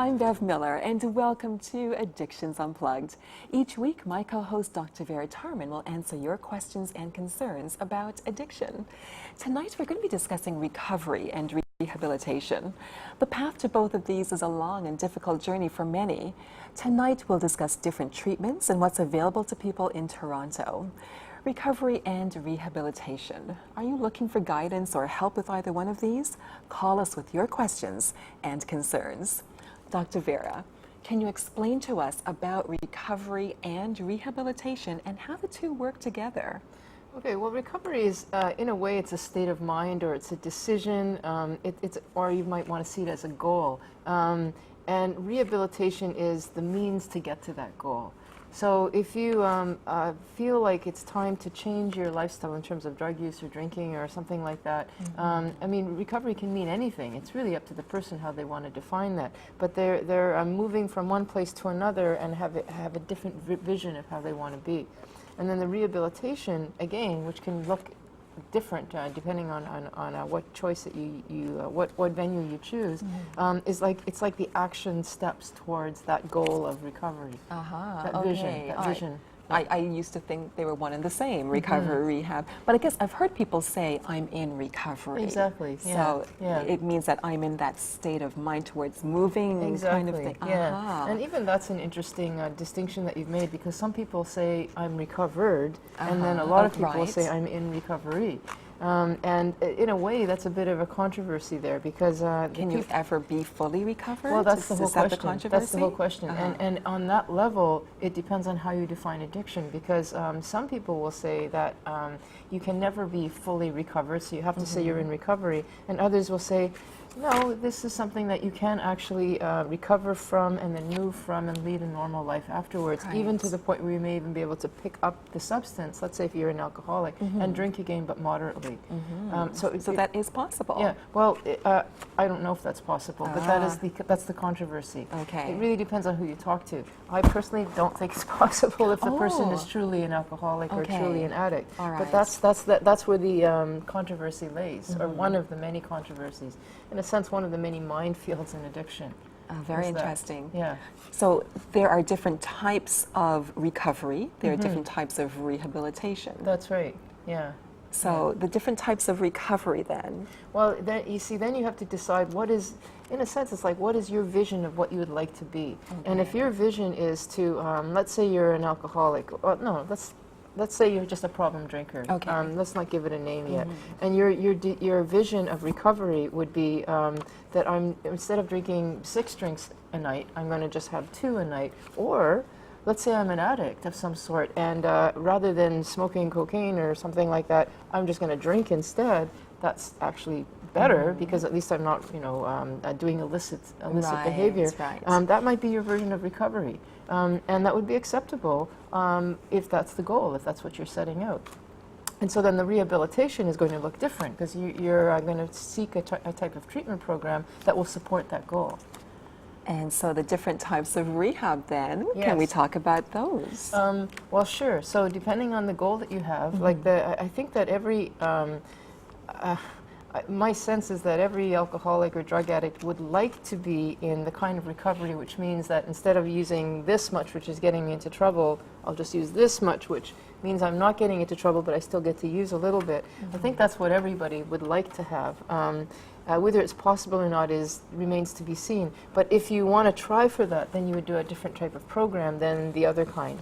I'm Bev Miller, and welcome to Addictions Unplugged. Each week, my co-host Dr. Vera Tarman will answer your questions and concerns about addiction. Tonight, we're going to be discussing recovery and rehabilitation. The path to both of these is a long and difficult journey for many. Tonight, we'll discuss different treatments and what's available to people in Toronto. Recovery and rehabilitation. Are you looking for guidance or help with either one of these? Call us with your questions and concerns. Dr. Vera, can you explain to us about recovery and rehabilitation and how the two work together? Okay, well, recovery is, in a way, it's a state of mind, or it's a decision, or you might want to see it as a goal. And rehabilitation is the means to get to that goal. So if you feel like it's time to change your lifestyle in terms of drug use or drinking or something like that, I mean, recovery can mean anything. It's really up to the person how they want to define that. But they're moving from one place to another and have a different vision of how they want to be. And then the rehabilitation, again, which can look different depending on what choice that what venue you choose, is like it's like the action steps towards that goal of recovery. That vision. I used to think they were one and the same, recovery, rehab. But I guess I've heard people say, I'm in recovery. Exactly. So it means that I'm in that state of mind towards moving kind of thing. Yeah. And even that's an interesting distinction that you've made, because some people say, I'm recovered, and then a lot of people say, I'm in recovery. And in a way, that's a bit of a controversy there, because can you ever be fully recovered? Well, that's the whole question. That's the whole question. And on that level, it depends on how you define addiction, because some people will say that you can never be fully recovered, so you have to say you're in recovery, and others will say, no, this is something that you can actually recover from and then move from and lead a normal life afterwards, even to the point where you may even be able to pick up the substance, let's say if you're an alcoholic, and drink again, but moderately. So that is possible. Yeah, well, I don't know if that's possible, but that's the controversy. Okay. It really depends on who you talk to. I personally don't think it's possible if the person is truly an alcoholic or truly an addict. But that's where the controversy lays, or one of the many controversies. In a sense, one of the many minefields in addiction. Very interesting. Yeah. So there are different types of recovery. There are different types of rehabilitation. That's right. Yeah. So the different types of recovery then. Well, then you have to decide what is, in a sense, it's like, what is your vision of what you would like to be? And if your vision is to, let's say you're an alcoholic, well, no, let's say you're just a problem drinker. Let's not give it a name yet. And your vision of recovery would be that instead of drinking 6 drinks a night, I'm going to just have 2 a night. Or let's say I'm an addict of some sort, and rather than smoking cocaine or something like that, I'm just going to drink instead. That's actually better, because at least I'm not, doing illicit behavior. That might be your version of recovery. And that would be acceptable if that's the goal, if that's what you're setting out. And so then the rehabilitation is going to look different, because you're going to seek a type of treatment program that will support that goal. And so the different types of rehab then, can we talk about those? Well, sure. So depending on the goal that you have, I think that my sense is that every alcoholic or drug addict would like to be in the kind of recovery which means that instead of using this much, which is getting me into trouble, I'll just use this much, which means I'm not getting into trouble, but I still get to use a little bit. I think that's what everybody would like to have. Whether it's possible or not remains to be seen. But if you want to try for that, then you would do a different type of program than the other kind.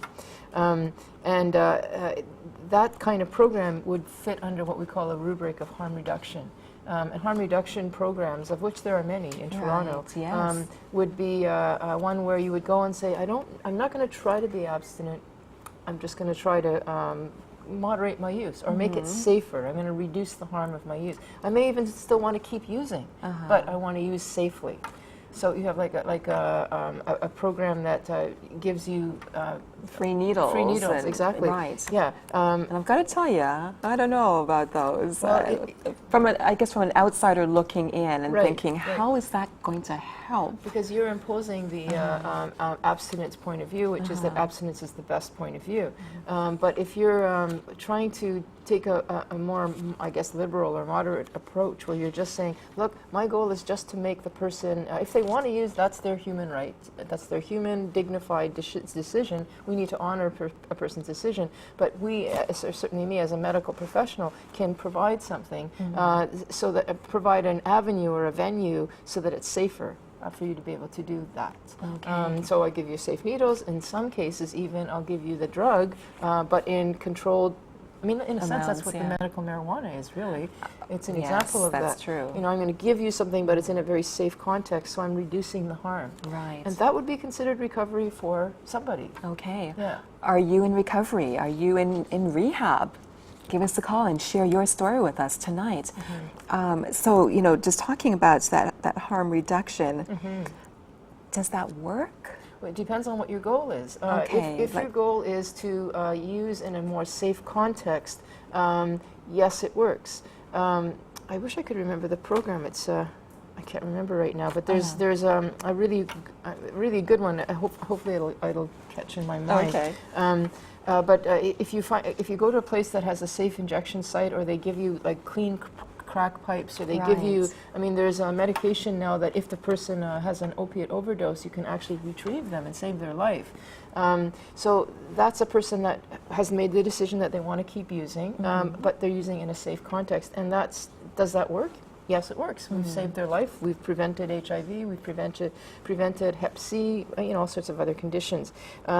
That kind of program would fit under what we call a rubric of harm reduction. And harm reduction programs, of which there are many in Toronto, would be one where you would go and say, I'm not going to try to be abstinent. I'm just going to try to moderate my use or make it safer. I'm going to reduce the harm of my use. I may even still want to keep using, but I want to use safely. So you have like a program that gives you free needles. Free needles, exactly. Right. Yeah. And I've got to tell you, I don't know about those. Well, from an outsider looking in and thinking, how is that going to help? Because you're imposing the abstinence point of view, which is that abstinence is the best point of view. But if you're trying to take a more, I guess, liberal or moderate approach, where you're just saying, look, my goal is just to make the person, if they want to use, that's their human right. That's their human, dignified decision. We need to honor a person's decision. But we, certainly me as a medical professional, can provide something so that provide an avenue or a venue so that it's safer for you to be able to do that. Okay. So I give you safe needles. In some cases, even I'll give you the drug, but in controlled. I mean, in a sense, that's what the medical marijuana is, really. It's an example of that. That's true. You know, I'm going to give you something, but it's in a very safe context, so I'm reducing the harm. Right. And that would be considered recovery for somebody. Okay. Yeah. Are you in recovery? Are you in rehab? Give us a call and share your story with us tonight. So, you know, just talking about that harm reduction, does that work? Well, it depends on what your goal is. Okay, If your goal is to use in a more safe context, yes, it works. I wish I could remember the program. It's I can't remember right now, but there's a really good one. Hopefully it'll catch in my mind. Okay. But if you go to a place that has a safe injection site, or they give you like clean crack pipes, or they give you, I mean, there's a medication now that if the person has an opiate overdose, you can actually retrieve them and save their life. So that's a person that has made the decision that they want to keep using, but they're using it in a safe context. And does that work? Yes, it works. We've saved their life. We've prevented HIV. We've prevented Hep C. You know, all sorts of other conditions.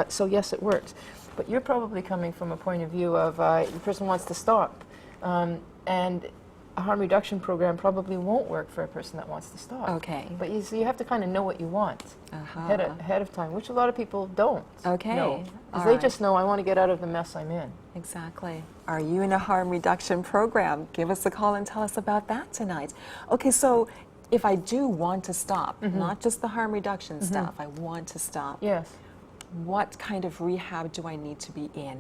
So yes, it works. But you're probably coming from a point of view of the person wants to stop, and a harm reduction program probably won't work for a person that wants to stop. Okay. But you have to kind of know what you want ahead of time, which a lot of people don't. Okay. Know. They just know, I want to get out of the mess I'm in. Exactly. Are you in a harm reduction program? Give us a call and tell us about that tonight. Okay, so if I do want to stop, not just the harm reduction stuff, I want to stop. Yes. What kind of rehab do I need to be in?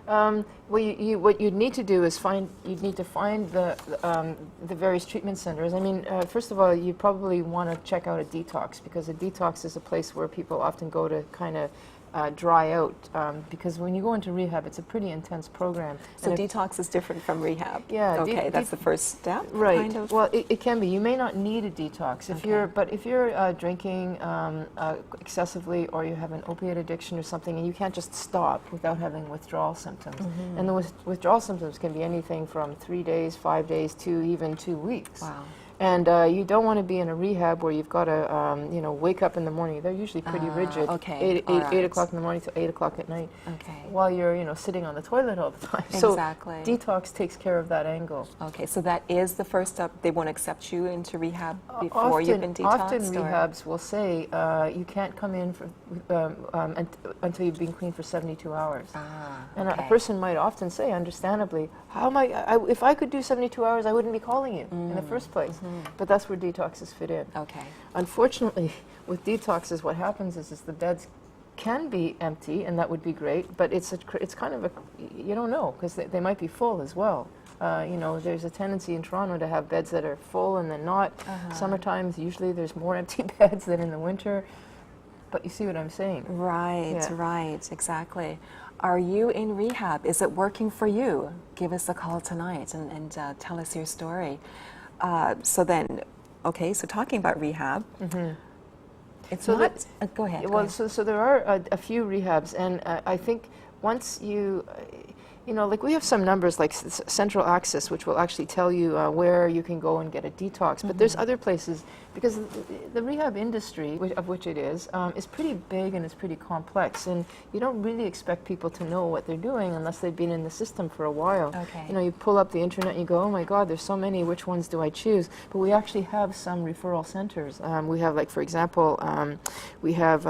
Well, what you'd need to do is you'd need to find the various treatment centers. I mean, first of all, you probably want to check out a detox, because a detox is a place where people often go to kind of dry out, because when you go into rehab, it's a pretty intense program. So detox is different from rehab? Yeah. Okay, that's the first step? Right. Kind of? Well, it can be. You may not need a detox if you're drinking excessively, or you have an opiate addiction or something, and you can't just stop without having withdrawal symptoms. And the withdrawal symptoms can be anything from 3 days, 5 days, to even 2 weeks. Wow. And you don't want to be in a rehab where you've got to, you know, wake up in the morning. They're usually pretty rigid. Okay. 8 o'clock in the morning to 8 o'clock at night. Okay. While you're, you know, sitting on the toilet all the time. Exactly. So detox takes care of that angle. Okay, so that is the first step. They won't accept you into rehab before you've been detoxed? Often rehabs will say you can't come in for, until you've been clean for 72 hours. And a person might often say, understandably, how am if I could do 72 hours, I wouldn't be calling you in the first place. But that's where detoxes fit in. Okay. Unfortunately, with detoxes, what happens is the beds can be empty, and that would be great, but it's kind of you don't know, because they might be full as well. You know, there's a tendency in Toronto to have beds that are full and then not. Summertime, usually there's more empty beds than in the winter. But you see what I'm saying? Right, right, exactly. Are you in rehab? Is it working for you? Give us a call tonight and tell us your story. So then, okay, so talking about rehab, it's so not, go ahead. Well, so there are a few rehabs, and I think once you know, like we have some numbers like Central Access, which will actually tell you where you can go and get a detox. But there's other places, because the rehab industry, of which it is pretty big and it's pretty complex. And you don't really expect people to know what they're doing unless they've been in the system for a while. Okay. You know, you pull up the internet and you go, oh my God, there's so many, which ones do I choose? But we actually have some referral centers. We have, like, for example, we have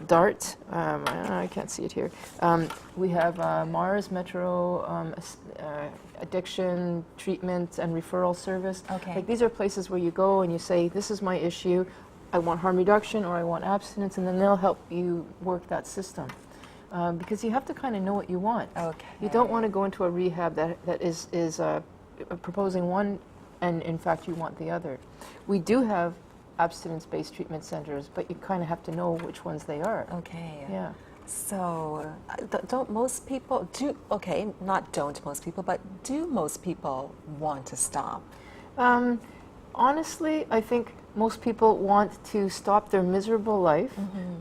DART, I can't see it here. We have Mars Metro Addiction Treatment and Referral Service. Okay. Like, these are places where you go and you say, this is my issue, I want harm reduction or I want abstinence, and then they'll help you work that system. Because you have to kind of know what you want. Okay. You don't want to go into a rehab that is proposing one, and in fact you want the other. We do have abstinence-based treatment centers, but you kind of have to know which ones they are. Okay. Yeah. So, don't most people do? Okay, not don't most people, but do most people want to stop? Honestly, I think most people want to stop their miserable life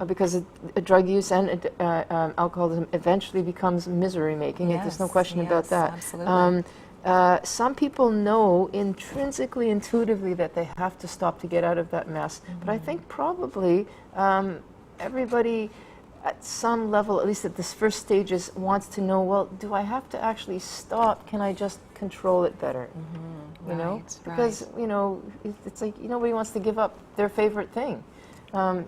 because drug use and alcoholism eventually becomes misery-making. There's no question about that. Absolutely. Some people know intrinsically, intuitively that they have to stop to get out of that mess. But I think probably everybody at some level, at least at this first stages, wants to know, well, do I have to actually stop? Can I just control it better? You know? Because, you know, it's like nobody wants to give up their favorite thing. I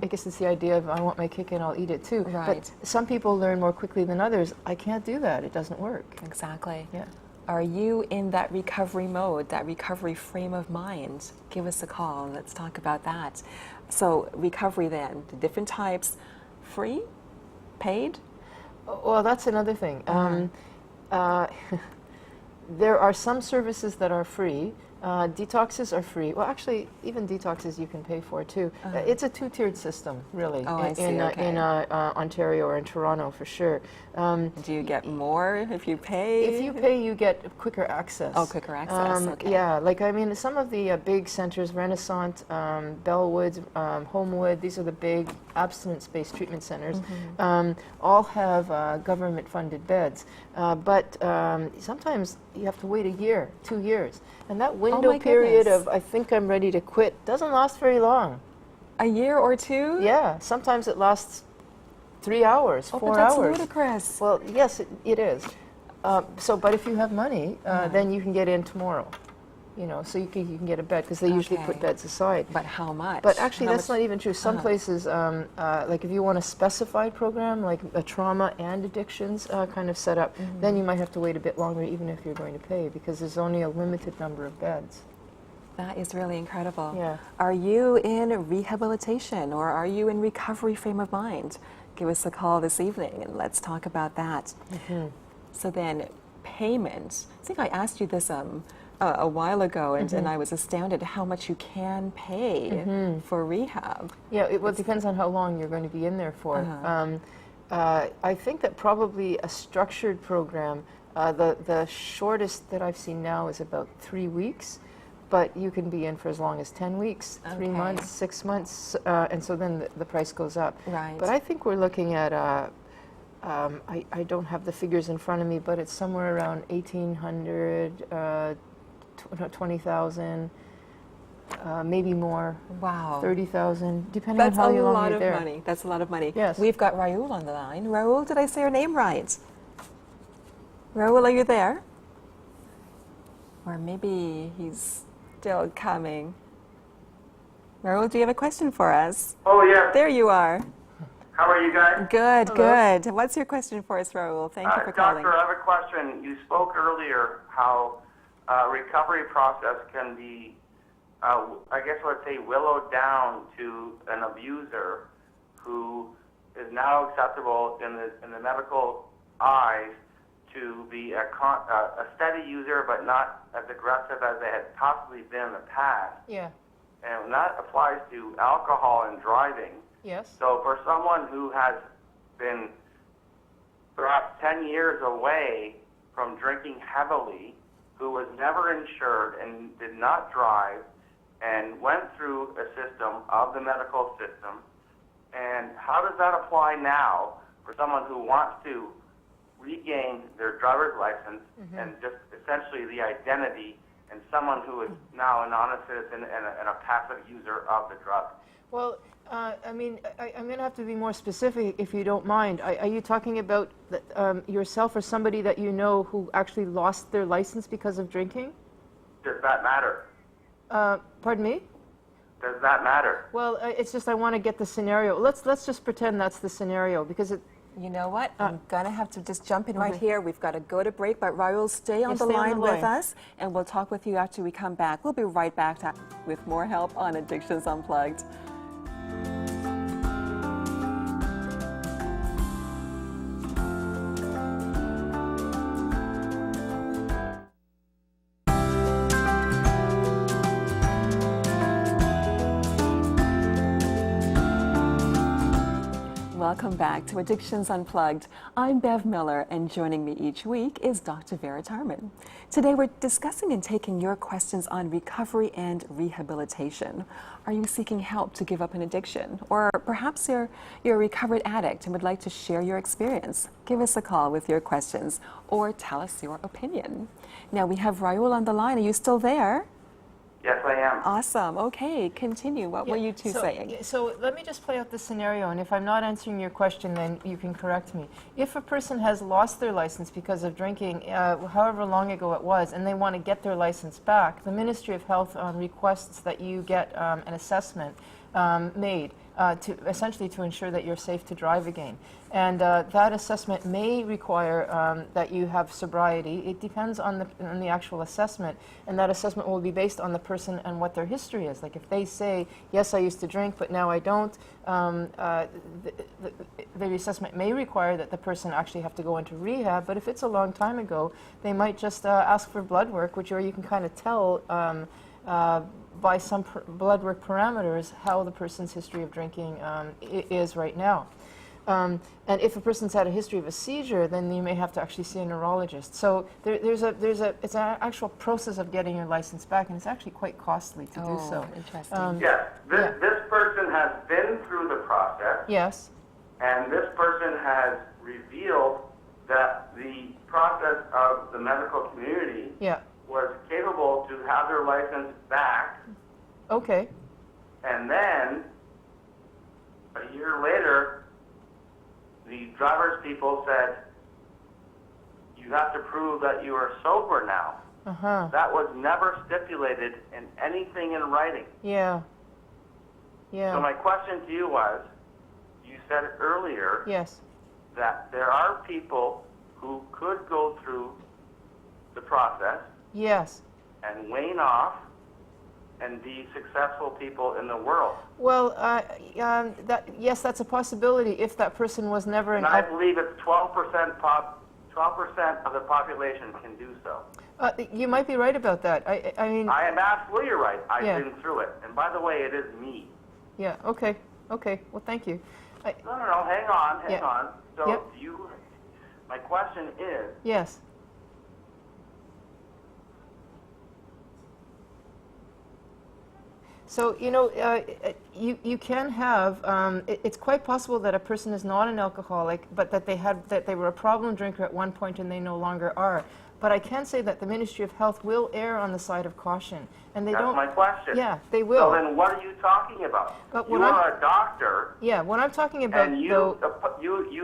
guess it's the idea of I want my cake and I'll eat it too. But some people learn more quickly than others. I can't do that. It doesn't work. Exactly. Yeah. Are you in that recovery mode, that recovery frame of mind? Give us a call and let's talk about that. So recovery then, the different types, free, paid? Well, that's another thing. There are some services that are free. Detoxes are free. Well, actually, even detoxes you can pay for too. It's a two-tiered system, really, in Ontario or in Toronto for sure. Do you get more if you pay? If you pay, you get quicker access. Oh, quicker access, okay. Yeah, like I mean, some of the big centers, Renaissance, Bellwood, Homewood, these are the big abstinence-based treatment centers, all have government-funded beds. But sometimes you have to wait a year, 2 years. And that window period of, I think I'm ready to quit, doesn't last very long. A year or two? Yeah, sometimes it lasts 3 hours, 4 that's hours. Ludicrous. Well, yes, it is. But if you have money, then you can get in tomorrow. You know, so you can get a bed because they usually put beds aside. But how much? But actually, that's not even true. Some places, like if you want a specified program, like a trauma and addictions kind of setup, then you might have to wait a bit longer, even if you're going to pay, because there's only a limited number of beds. That is really incredible. Yeah. Are you in rehabilitation or are you in recovery frame of mind? Give us a call this evening and let's talk about that. So then, payment. I think I asked you this a while ago, and I was astounded how much you can pay for rehab. Yeah, it depends on how long you're going to be in there for. I think that probably a structured program, the shortest that I've seen now is about 3 weeks, but you can be in for as long as 10 weeks, 3 months, 6 months, and so then the price goes up. Right. But I think we're looking at, I don't have the figures in front of me, but it's somewhere around 1,800, 20,000, maybe more. Wow. 30,000, depending on how long you're there. That's a lot of money. That's a lot of money. Yes. We've got Raul on the line. Raul, did I say your name right? Raul, are you there? Or maybe he's still coming. Raul, do you have a question for us? Oh, yeah. There you are. How are you guys? Good, Hello. good. What's your question for us, Raul? Thank you for calling. Doctor, I have a question. You spoke earlier how recovery process can be, I guess let's say, willowed down to an abuser who is now acceptable in the medical eyes to be a steady user, but not as aggressive as they had possibly been in the past. Yeah. And that applies to alcohol and driving. Yes. So for someone who has been perhaps 10 years away from drinking heavily, who was never insured and did not drive, and went through a system of the medical system, and how does that apply now for someone who wants to regain their driver's license and just essentially the identity, and someone who is now a non-citizen and a passive user of the drug? Well, I mean, I'm going to have to be more specific if you don't mind. Are you talking about yourself or somebody that you know who actually lost their license because of drinking? Does that matter? Pardon me? Does that matter? Well, it's just I want to get the scenario. Let's just pretend that's the scenario because it. You know what? I'm going to have to just jump in right here. We've got to go to break, but Raul, stay on the line with us, and we'll talk with you after we come back. We'll be right back with more help on Addictions Unplugged. welcome back to Addictions Unplugged. I'm Bev Miller, and joining me each week is Dr. Vera Tarman. Today we're discussing and taking your questions on recovery and rehabilitation. Are you seeking help to give up an addiction? Or perhaps you're a recovered addict and would like to share your experience? Give us a call with your questions or tell us your opinion. Now we have Raul on the line. Are you still there? Yes, I am. Awesome. Okay, continue. What were you two saying? So let me just play out the scenario, and if I'm not answering your question, then you can correct me. If a person has lost their license because of drinking, however long ago it was, and they want to get their license back, the Ministry of Health requests that you get an assessment made to essentially to ensure that you're safe to drive again. And that assessment may require that you have sobriety. It depends on the actual assessment, and that assessment will be based on the person and what their history is. Like if they say, yes, I used to drink, but now I don't, the assessment may require that the person actually have to go into rehab, but if it's a long time ago, they might just ask for blood work, which you can kind of tell by some blood work parameters how the person's history of drinking is right now. And if a person's had a history of a seizure, then you may have to actually see a neurologist. So it's an actual process of getting your license back, and it's actually quite costly to do so. Interesting. Yes, this person has been through the process. Yes. And this person has revealed that the process of the medical community was capable to have their license back. Okay. And then, a year later, the driver's people said, you have to prove that you are sober now. Uh-huh. That was never stipulated in anything in writing. Yeah. Yeah. So my question to you was, you said earlier Yes. that there are people who could go through the process Yes. and wane off and be successful people in the world. Well, yes, that's a possibility if that person was never And I believe it's 12% of the population can do so. You might be right about that. I mean. I am absolutely right. I've been through it. And by the way, it is me. Yeah. Okay. Okay. Well, thank you. No. Hang on. So Yep. my question is. Yes. So, you can have, it's quite possible that a person is not an alcoholic, but that they were a problem drinker at one point and they no longer are. But I can say that the Ministry of Health will err on the side of caution. And they That's don't. my question. Yeah, they will. So then what are you talking about? But you are a doctor. Yeah, what I'm talking about, and you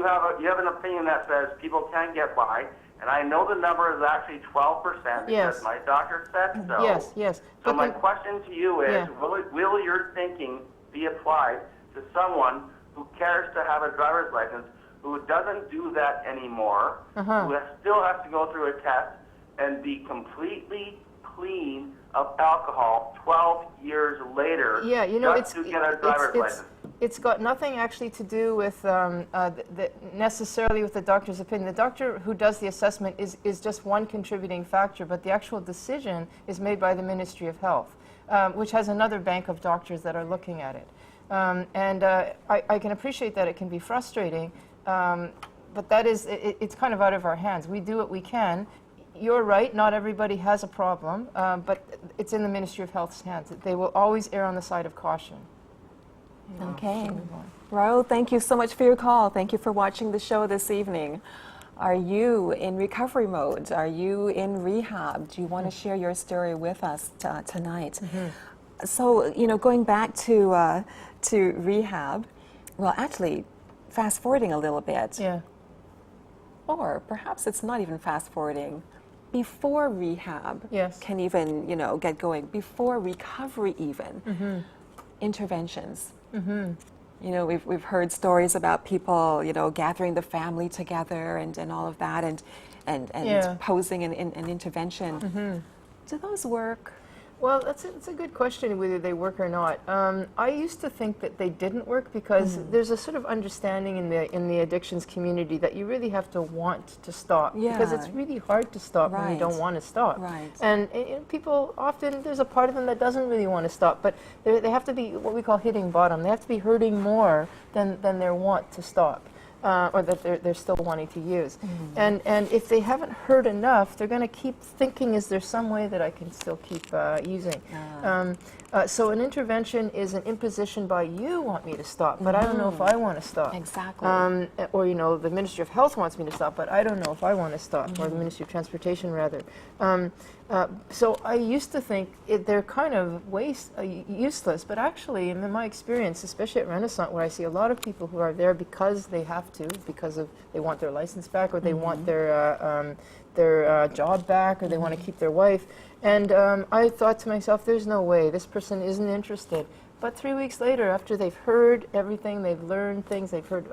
have an opinion that says people can't get by. And I know the number is actually 12% because my doctor said so. Yes, yes. So my question to you is, will your thinking be applied to someone who cares to have a driver's license, who doesn't do that anymore, who still has to go through a test and be completely clean of alcohol 12 years later just to get a driver's license? It's got nothing actually to do with necessarily with the doctor's opinion. The doctor who does the assessment is just one contributing factor, but the actual decision is made by the Ministry of Health, which has another bank of doctors that are looking at it. I can appreciate that it can be frustrating, but that is, it's kind of out of our hands. We do what we can. You're right, not everybody has a problem, but it's in the Ministry of Health's hands. They will always err on the side of caution. Okay. Raul, thank you so much for your call. Thank you for watching the show this evening. Are you in recovery mode? Are you in rehab? Do you want to share your story with us tonight? So, going back to rehab, well, actually, fast forwarding a little bit. Yeah. Or perhaps it's not even fast forwarding. Before rehab can even, get going, before recovery even, interventions. We've heard stories about people, gathering the family together and all of that and posing an intervention. Do those work? Well, that's a good question, whether they work or not. I used to think that they didn't work because there's a sort of understanding in the addictions community that you really have to want to stop, because it's Yeah. really hard to stop when you don't Right. want to stop. Right. And people often, there's a part of them that doesn't really want to stop, but they have to be what we call hitting bottom. They have to be hurting more than their want to stop. Or that they're still wanting to use. And if they haven't heard enough, they're going to keep thinking, is there some way that I can still keep using? So an intervention is an imposition by, you want me to stop, but I don't know if I want to stop. Exactly. Or, you know, the Ministry of Health wants me to stop, but I don't know if I want to stop, or the Ministry of Transportation, rather. So I used to think they're kind of useless, but actually, in my experience, especially at Renaissance, where I see a lot of people who are there because they have to, because of they want their license back, or they want their job back, or they want to keep their wife. And I thought to myself, there's no way, this person isn't interested. But 3 weeks later, after they've heard everything, they've learned things, they've heard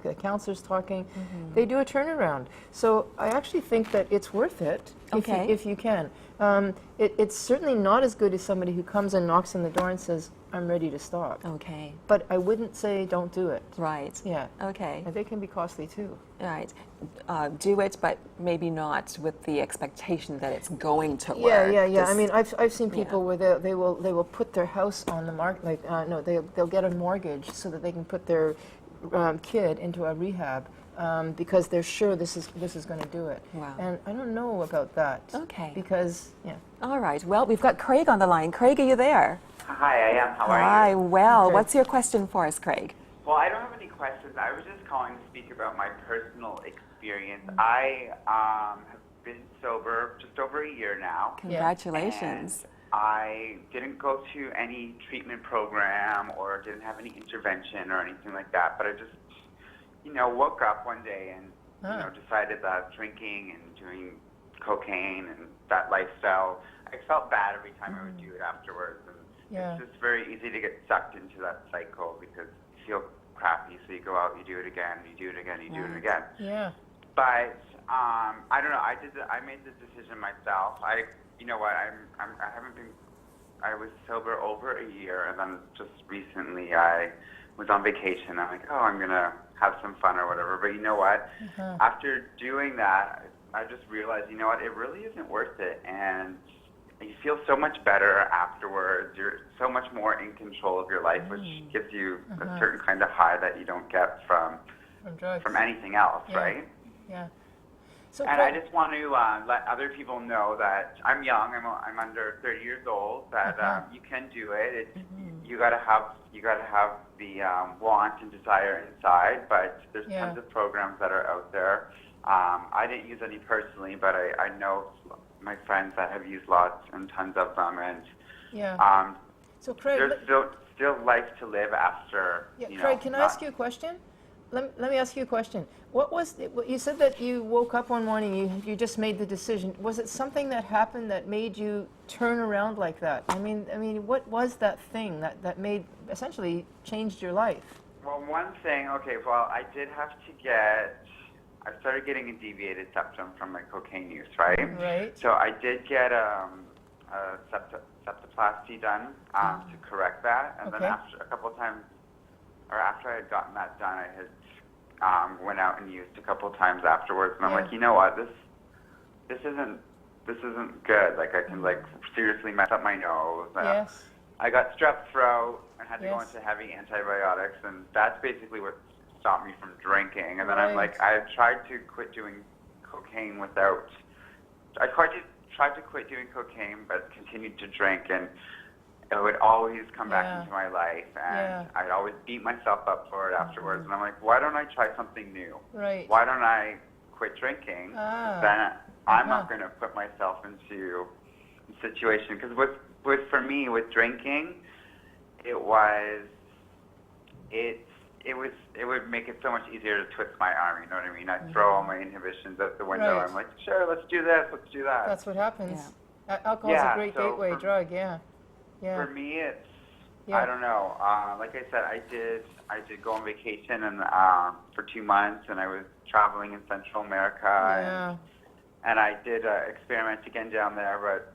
the counselors talking, they do a turnaround. So I actually think that it's worth it if you can. It's certainly not as good as somebody who comes and knocks on the door and says, I'm ready to stop. Okay. But I wouldn't say don't do it. Right. Yeah. Okay. And they can be costly too. Right. Do it, but maybe not with the expectation that it's going to Yeah, work. yeah. This- I mean, I've seen people where they will put their house on the market. Like no, they'll get a mortgage so that they can put their kid into a rehab because they're sure this is going to do it. Wow. And I don't know about that. Okay. Because All right. Well, we've got Craig on the line. Craig, are you there? Hi, I am. How are Hi. you? Well, Okay. what's your question for us, Craig? Well, I don't have any questions. I was just calling to speak about my personal experience. I have been sober just over a year now. Congratulations. And I didn't go to any treatment program or didn't have any intervention or anything like that, but I just, woke up one day and, decided that drinking and doing cocaine and that lifestyle, I felt bad every time I would do it afterwards. And it's just very easy to get sucked into that cycle because you feel crappy, so you go out, you do it again, you do it again, you do it again. Yeah. But I don't know. I made the decision myself. You know what? I was sober over a year, and then just recently I was on vacation. I'm like, I'm gonna have some fun or whatever. But you know what? After doing that, I just realized, you know what? It really isn't worth it, and you feel so much better afterwards. You're so much more in control of your life, which gives you a certain kind of high that you don't get from drugs. from anything else, right? Yeah. So And I just want to let other people know that I'm young. I'm under 30 years old. That you can do it. You gotta have the want and desire inside. But there's tons of programs that are out there. I didn't use any personally, but I know my friends that have used lots and tons of them. And so Craig, there's still life to live after. Craig, can I ask you a question? Let me ask you a question. What was it, you said that you woke up one morning, you just made the decision. Was it something that happened that made you turn around like that? I mean, what was that thing that made essentially changed your life? Well, one thing. Okay. Well, I did have to I started getting a deviated septum from my cocaine use, right? Right. So I did get a septoplasty done to correct that, and then after a couple of times, or after I had gotten that done, I had went out and used a couple of times afterwards, and I'm like, you know what, this isn't good. Like I can seriously mess up my nose. Yes. I got strep throat and had to go into heavy antibiotics, and that's basically what stopped me from drinking. And then I'm like, I tried to quit doing cocaine I tried to quit doing cocaine, but continued to drink, and it would always come back into my life, and I'd always beat myself up for it afterwards. And I'm like, why don't I try something new? Right. Why don't I quit drinking? Then I'm not going to put myself into a situation, because for me with drinking, it would make it so much easier to twist my arm, you know what I mean? I'd throw all my inhibitions out the window. Right. I'm like, sure, let's do this, let's do that. That's what happens. Alcohol's a great gateway drug, For me, it's, I don't know. Like I said, I did go on vacation and for 2 months, and I was traveling in Central America, and I did experiment again down there, but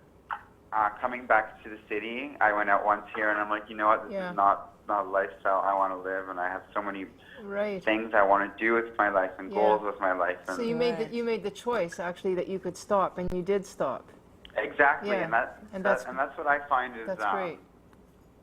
coming back to the city, I went out once here, and I'm like, you know what, this Yeah. is not a lifestyle I want to live, and I have so many Right. things I want to do with my life and Yeah. goals with my life. And So you made the choice actually that you could stop, and you did stop. exactly, Yeah. and that's what I find is that's great.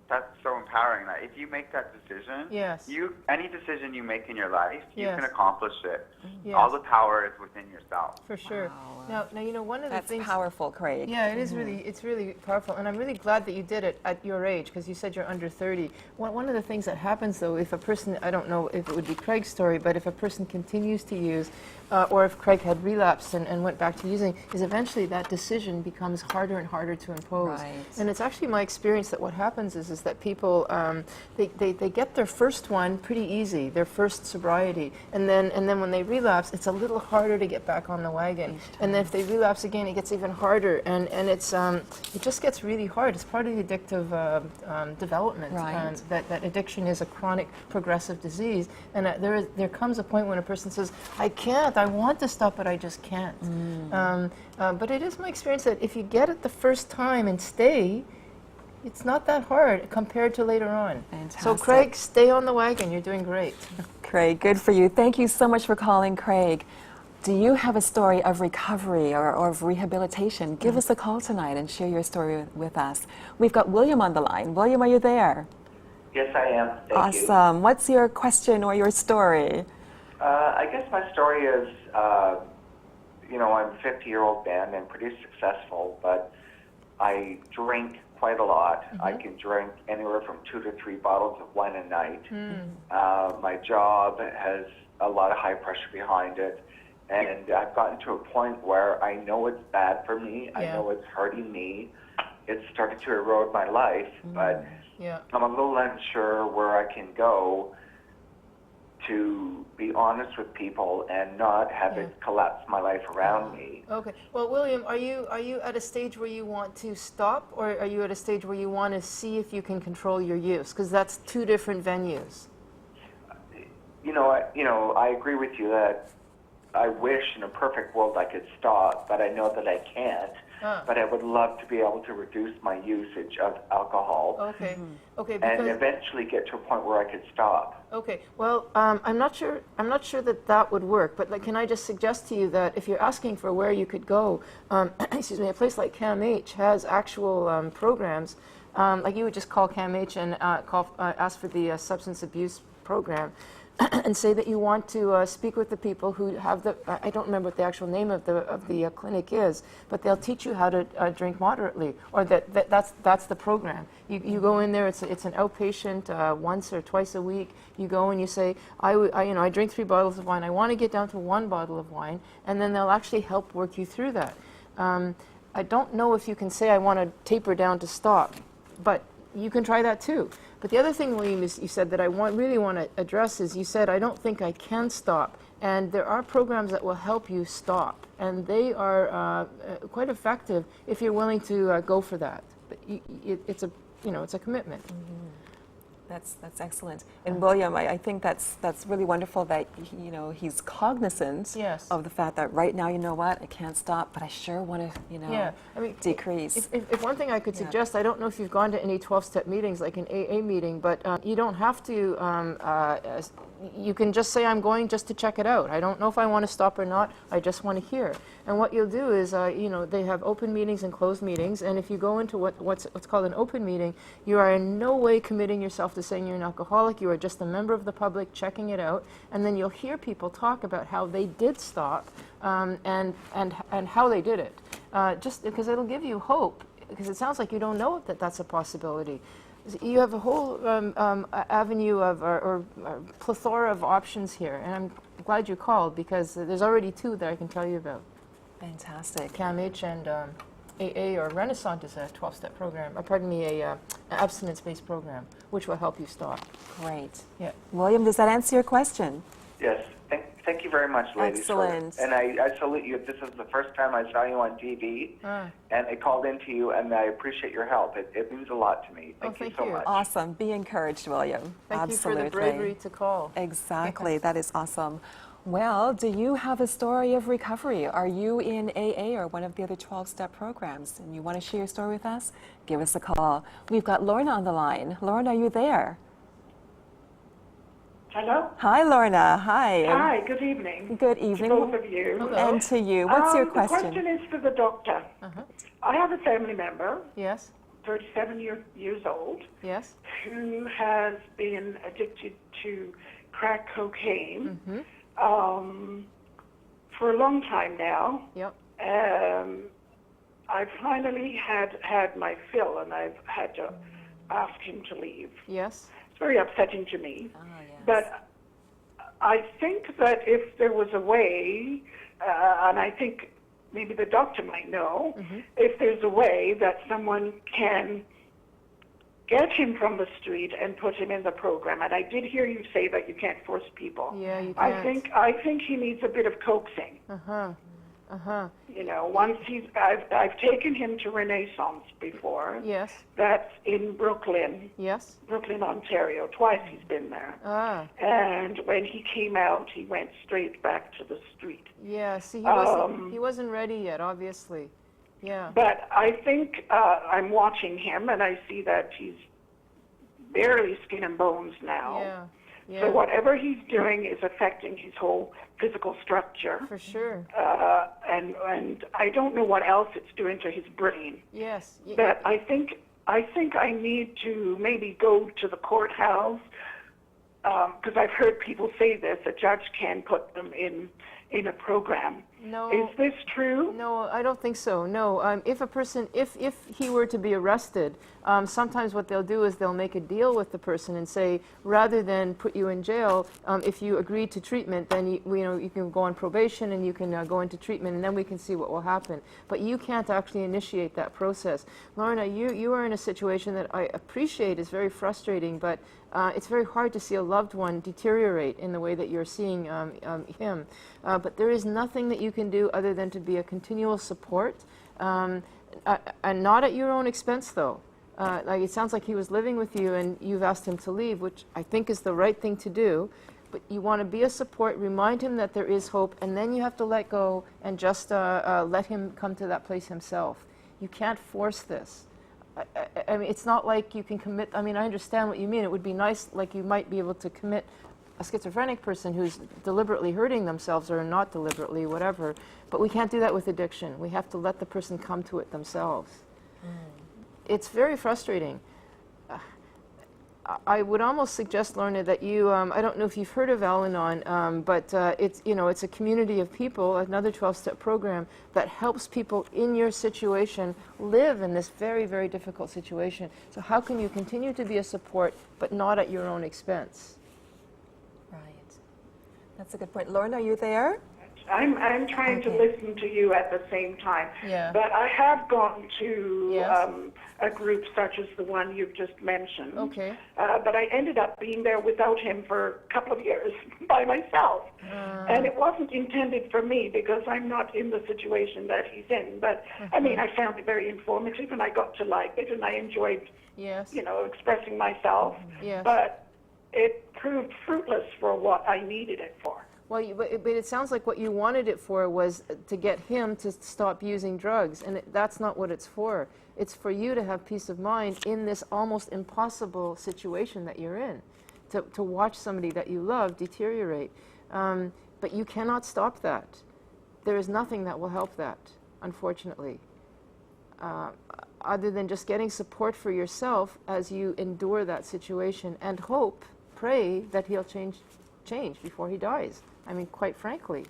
that's so empowering. That if you make that decision, Yes. any decision you make in your life, you Yes. can accomplish it. Yes. All the power is within yourself. For sure. Wow. Now you know one of the That's things. powerful, Craig. Yeah, it is really, it's really powerful, and I'm really glad that you did it at your age, because you said you're under 30. One of the things that happens, though, if a person, I don't know if it would be Craig's story, but if a person continues to use, or if Craig had relapsed and went back to using, is eventually that decision becomes harder and harder to impose. Right. And it's actually my experience that what happens is that people, they get their first one pretty easy, their first sobriety, and then when they relapse, it's a little harder to get back on the wagon. And then if they relapse again, it gets even harder, and it's it just gets really hard. It's part of the addictive development. Right. That addiction is a chronic progressive disease, and there comes a point when a person says, I can't, I want to stop, but I just can't. But it is my experience that if you get it the first time and stay, it's not that hard compared to later on. Fantastic. So Craig, stay on the wagon. You're doing great. Craig, good for you. Thank you so much for calling, Craig. Do you have a story of recovery or of rehabilitation? Give us a call tonight and share your story with us. We've got William on the line. William, are you there? Yes, I am. Thank you. Awesome. What's your question or your story? I guess my story is, I'm a 50-year-old man and pretty successful, but I drink quite a lot. I can drink anywhere from 2 to 3 bottles of wine a night. My job has a lot of high pressure behind it, and I've gotten to a point where I know it's bad for me. I know it's hurting me. It's started to erode my life, but I'm a little unsure where I can go to be honest with people and not have it collapse my life around me. Okay. Well, William, are you at a stage where you want to stop, or are you at a stage where you want to see if you can control your use? Because that's 2 different venues. I agree with you that I wish in a perfect world I could stop, but I know that I can't. But I would love to be able to reduce my usage of alcohol. Okay. Okay. And eventually get to a point where I could stop. Okay. Well, I'm not sure that would work. But can I just suggest to you that if you're asking for where you could go, excuse me, a place like CAMH has actual programs. Like you would just call CAMH and ask for the substance abuse program. And say that you want to speak with the people who have I don't remember what the actual name of the clinic is, but they'll teach you how to drink moderately, or that's the program. You go in there, it's an outpatient once or twice a week. You go and you say, I drink 3 bottles of wine. I want to get down to 1 bottle of wine, and then they'll actually help work you through that. I don't know if you can say I want to taper down to stop, but you can try that too. But the other thing, William, is you said that I really want to address is you said, I don't think I can stop. And there are programs that will help you stop. And they are quite effective if you're willing to go for that. But it's a commitment. That's excellent. And William, I think that's really wonderful that he's cognizant of the fact that right now, you know what, I can't stop, but I sure want to decrease. If one thing I could suggest, I don't know if you've gone to any 12-step meetings like an AA meeting, but you don't have to. You can just say, I'm going just to check it out. I don't know if I want to stop or not. I just want to hear. And what you'll do is, they have open meetings and closed meetings. And if you go into what's called an open meeting, you are in no way committing yourself to saying you're an alcoholic. You are just a member of the public checking it out. And then you'll hear people talk about how they did stop and how they did it. Just because it'll give you hope, because it sounds like you don't know that that's a possibility. You have a whole avenue of or plethora of options here, and I'm glad you called because there's already 2 that I can tell you about. Fantastic. CAMH and AA, or Renaissance is a 12-step program, an abstinence-based program, which will help you stop. Great. Yeah. William, does that answer your question? Yes. Thank you very much, ladies. Excellent. And I salute you. This is the first time I saw you on TV, and I called into you, and I appreciate your help. It means a lot to me. Thank you so much. Awesome. Be encouraged, William. Thank Absolutely. you for the bravery to call. Exactly. That is awesome. Well, do you have a story of recovery? Are you in AA or one of the other 12-step programs and you want to share your story with us? Give us a call. We've got Lorna on the line. Lorna, are you there? Hello? Hi, Lorna. Hi. Hi, good evening. Good evening. To both of you. And to you. What's your The question? question is for the doctor. I have a family member, Yes, 37 years old, yes. who has been addicted to crack cocaine for a long time now. Yep. I finally had my fill, and I've had to ask him to leave. Yes. It's very upsetting to me. Oh, yes. But I think that if there was a way, and I think maybe the doctor might know, if there's a way that someone can get him from the street and put him in the program. And I did hear you say that you can't force people. Yeah, you can't. I think he needs a bit of coaxing. You know, once I've taken him to Renaissance before. Yes. That's in Brooklyn, Yes. Ontario. Twice he's been there. Ah. And when he came out, he went straight back to the street. Yeah. See, he wasn't ready yet, obviously. Yeah. But I think I'm watching him, and I see that he's barely skin and bones now. Yeah. Yeah. So whatever he's doing is affecting his whole physical structure. For sure. And I don't know what else it's doing to his brain. Yes. But I think I need to maybe go to the courthouse, because I've heard people say this, a judge can put them in a program. No. Is this true? No, I don't think so. No. If he were to be arrested, sometimes what they'll do is they'll make a deal with the person and say, rather than put you in jail, if you agree to treatment, then you can go on probation and you can go into treatment, and then we can see what will happen. But you can't actually initiate that process. Lorna, you are in a situation that I appreciate is very frustrating, but it's very hard to see a loved one deteriorate in the way that you're seeing him. But there is nothing that you can do other than to be a continual support, and not at your own expense, though. Like it sounds like he was living with you and you've asked him to leave, which I think is the right thing to do. But you want to be a support, remind him that there is hope, and then you have to let go and just let him come to that place himself. You can't force this. I mean, it's not like you can commit. I mean, I understand what you mean. It would be nice, like you might be able to commit a schizophrenic person who's deliberately hurting themselves or not deliberately, whatever. But we can't do that with addiction. We have to let the person come to it themselves. It's very frustrating. I would almost suggest, Lorna, that you, I don't know if you've heard of Al-Anon, but it's a community of people, another 12-step program that helps people in your situation live in this very, very difficult situation. So how can you continue to be a support, but not at your own expense? Right. That's a good point. Lorna, are you there? I'm trying to listen to you at the same time. Yeah. But I have gone to Yes. a group such as the one you've just mentioned. Okay. But I ended up being there without him for a couple of years by myself. And it wasn't intended for me because I'm not in the situation that he's in. But, I mean, I found it very informative and I got to like it and I enjoyed, Yes. expressing myself. Yes. But it proved fruitless for what I needed it for. Well, but it sounds like what you wanted it for was to get him to stop using drugs, and that's not what it's for. It's for you to have peace of mind in this almost impossible situation that you're in, to watch somebody that you love deteriorate. But you cannot stop that. There is nothing that will help that, unfortunately, other than just getting support for yourself as you endure that situation and pray that he'll change before he dies. I mean, quite frankly.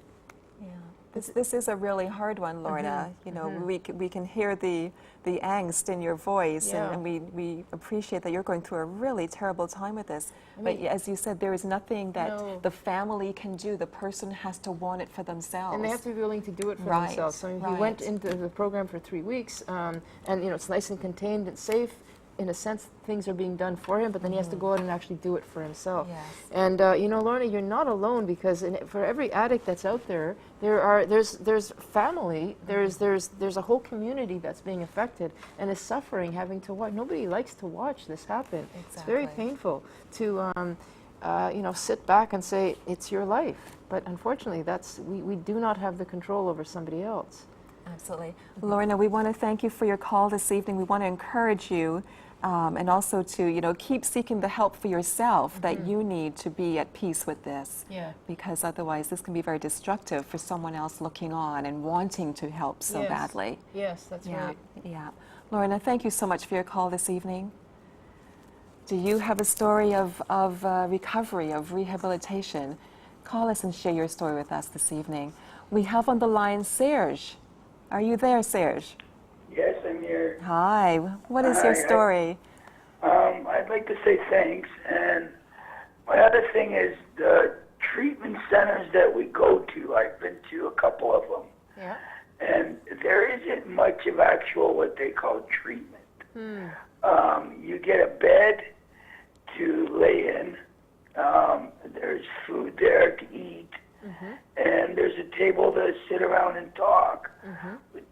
Yeah. This is a really hard one, Lorna. We can hear the angst in your voice, Yeah. and we appreciate that you're going through a really terrible time with this. But as you said, there is nothing that the family can do. The person has to want it for themselves. And they have to be willing to do it for Right, themselves. So he right. went into the program for 3 weeks, and it's nice and contained and safe. In a sense, things are being done for him, but then he has to go out and actually do it for himself. Yes. And Lorna, you're not alone, because for every addict that's out there, there's family, there's a whole community that's being affected and is suffering, having to watch. Nobody likes to watch this happen. Exactly. It's very painful to sit back and say, it's your life. But unfortunately, we do not have the control over somebody else. Absolutely. Lorna, we want to thank you for your call this evening. We want to encourage you and also to, keep seeking the help for yourself that you need to be at peace with this. Yeah. Because otherwise this can be very destructive for someone else looking on and wanting to help so Yes. badly. Yes, that's right. Yeah. Lorna, thank you so much for your call this evening. Do you have a story of recovery, of rehabilitation? Call us and share your story with us this evening. We have on the line Serge. Are you there, Serge? Yes, I'm here. Hi. What is your story? I'd like to say thanks. And my other thing is the treatment centers that we go to. I've been to a couple of them. Yeah. And there isn't much of actual what they call treatment. You get a bed to lay in. There's food there to eat. And there's a table to sit around and talk.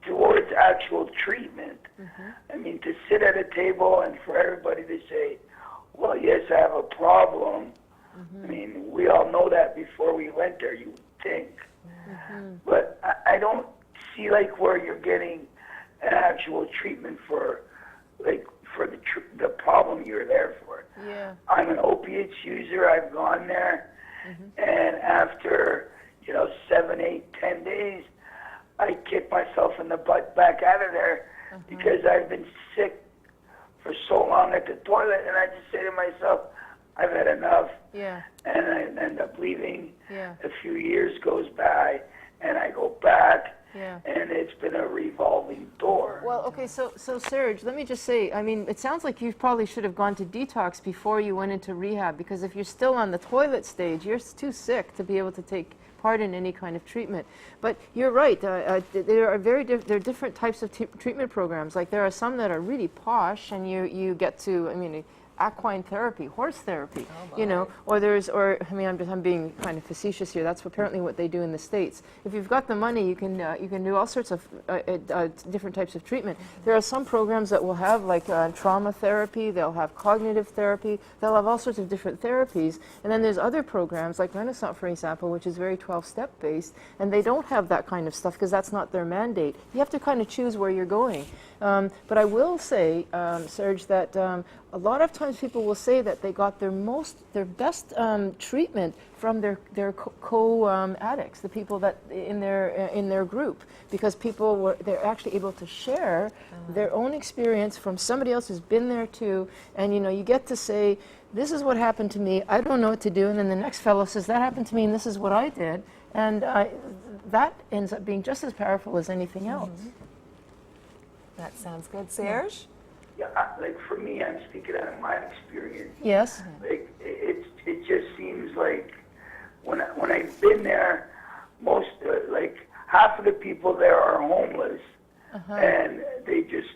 Towards actual treatment, I mean, to sit at a table and for everybody to say, well, yes, I have a problem. I mean, we all know that before we went there, you would think. But I don't see, where you're getting an actual treatment for the problem you're there for. Yeah. I'm an opiates user. I've gone there. And after, 7, 8, 10 days, I kicked myself in the butt back out of there because I've been sick for so long at the toilet, and I just say to myself, I've had enough. Yeah. And I end up leaving. Yeah. A few years goes by, and I go back, Yeah. and it's been a revolving door. Well, okay, so Serge, let me just say, I mean, it sounds like you probably should have gone to detox before you went into rehab, because if you're still on the toilet stage, you're too sick to be able to take part in any kind of treatment. But you're right, there are there are different types of treatment programs. Like there are some that are really posh, and you get to, equine therapy, horse therapy, or I'm being kind of facetious here. That's apparently what they do in the States. If you've got the money, you can do all sorts of different types of treatment. There are some programs that will have trauma therapy. They'll have cognitive therapy. They'll have all sorts of different therapies. And then there's other programs like Renaissance, for example, which is very 12-step based, and they don't have that kind of stuff because that's not their mandate. You have to kind of choose where you're going. But I will say, Serge, that a lot of times people will say that they got their best treatment from their addicts, the people that in their group, because they're actually able to share their own experience from somebody else who's been there too, and you get to say, this is what happened to me, I don't know what to do, and then the next fellow says, that happened to me and this is what I did, and that ends up being just as powerful as anything else. That sounds good. Serge? Yeah, for me, I'm speaking out of my experience. Yes. It just seems like when I've been there, most half of the people there are homeless, and they just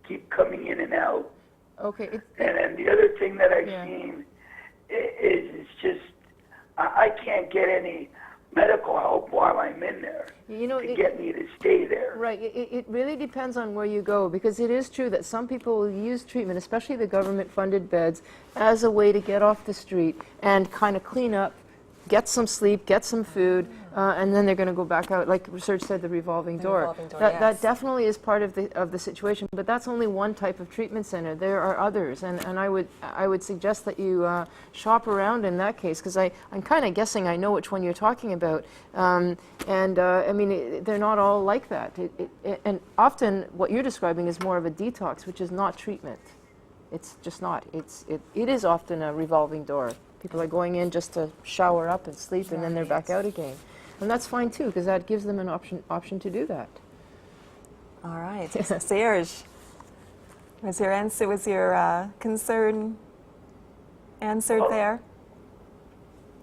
keep coming in and out. Okay. And then the other thing that I've seen is it's just I can't get any medical help while I'm in there to get me to stay there. Right. It really depends on where you go, because it is true that some people will use treatment, especially the government-funded beds, as a way to get off the street and kind of clean up, get some sleep, get some food, and then they're going to go back out. Like research said, the revolving door. That definitely is part of the situation, but that's only one type of treatment center. There are others, and I would suggest that you shop around in that case, because I'm kind of guessing I know which one you're talking about, they're not all like that. And often what you're describing is more of a detox, which is not treatment. It's just not. It is often a revolving door. People are going in just to shower up and sleep, and then they're back out again. And that's fine too, because that gives them an option to do that. All right. Serge, was your concern answered there?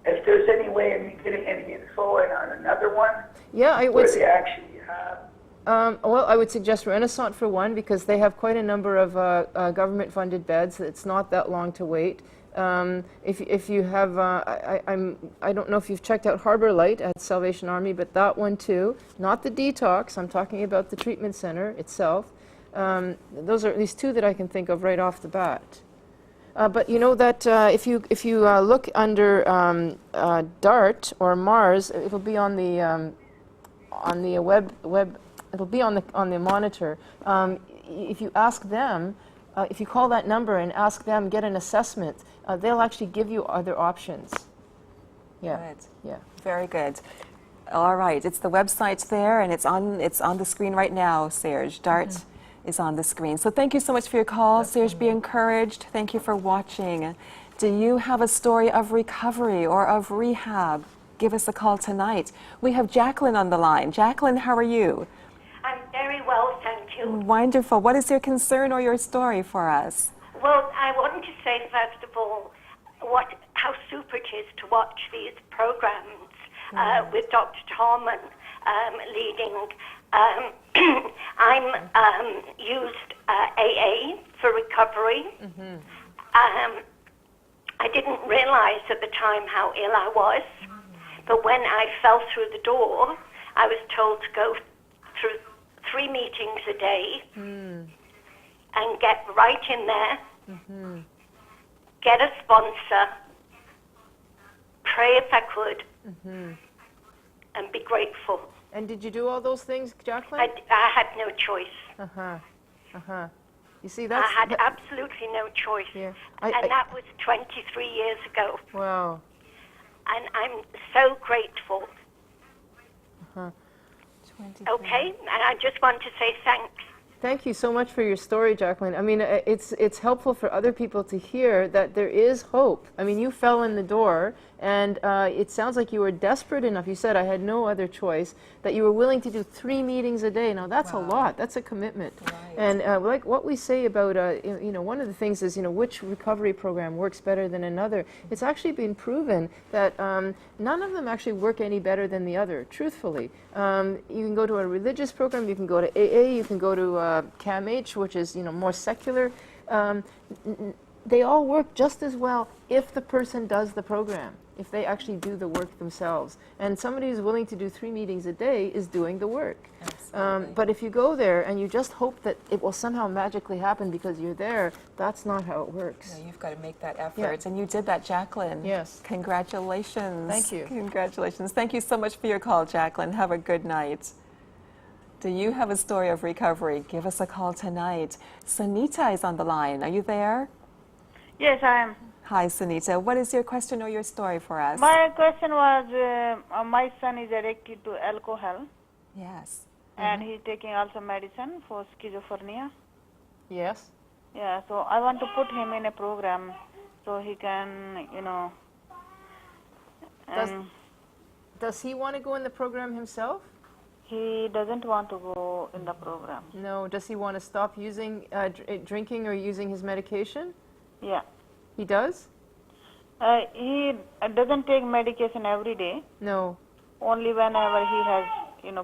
If there's any way of me getting any info on another one, yeah, I would. Where they actually have. Well, I would suggest Renaissance for one, because they have quite a number of government-funded beds. It's not that long to wait. If you have, I don't know if you've checked out Harbor Light at Salvation Army, but that one too. Not the detox. I'm talking about the treatment center itself. Those are at least two that I can think of right off the bat. But you know that if you look under DART or Mars, it'll be on the web. It'll be on the monitor. If you ask them, if you call that number and ask them, get an assessment, they'll actually give you other options. Yeah. Good. Yeah. Very good. All right, it's the website there, and it's on the screen right now, Serge. DART is on the screen. So thank you so much for your call, Serge. Be encouraged. Thank you for watching. Do you have a story of recovery or of rehab? Give us a call tonight. We have Jacqueline on the line. Jacqueline, how are you? I'm very well, thank you. Wonderful. What is your concern or your story for us? Well, I want to say, first of all, how super it is to watch these programs with Dr. Tarman leading. I'm used AA for recovery. I didn't realize at the time how ill I was, but when I fell through the door, I was told to go through 3 meetings a day and get right in there, get a sponsor, pray if I could, and be grateful. And did you do all those things, Jacqueline? I had no choice. You see, that's... I had absolutely no choice. Yeah. And that was 23 years ago. Wow. And I'm so grateful. Okay? And I just want to say thanks. Thank you so much for your story, Jacqueline. I mean, it's helpful for other people to hear that there is hope. I mean, you fell in the door, and it sounds like you were desperate enough. You said, I had no other choice, that you were willing to do 3 meetings a day. Now, that's a lot. That's a commitment. Right. And like what we say about, one of the things is, which recovery program works better than another. It's actually been proven that none of them actually work any better than the other, truthfully. You can go to a religious program, you can go to AA, you can go to CAMH, which is more secular. They all work just as well if the person does the program, if they actually do the work themselves. And somebody who's willing to do 3 meetings a day is doing the work. But if you go there and you just hope that it will somehow magically happen because you're there, that's not how it works. Yeah, you've got to make that effort. And you did that, Jacqueline. Yes. Congratulations. Thank you. Congratulations. Thank you so much for your call, Jacqueline. Have a good night. Do you have a story of recovery? Give us a call tonight. Sunita is on the line. Are you there? Yes, I am. Hi, Sunita. What is your question or your story for us? My question was, my son is addicted to alcohol. Yes. And he's taking also medicine for schizophrenia. Yes. Yeah, so I want to put him in a program so he can, Does he want to go in the program himself? He doesn't want to go in the program. No. Does he want to stop using drinking or using his medication? Yeah. He does? He doesn't take medication every day. No. Only whenever he has,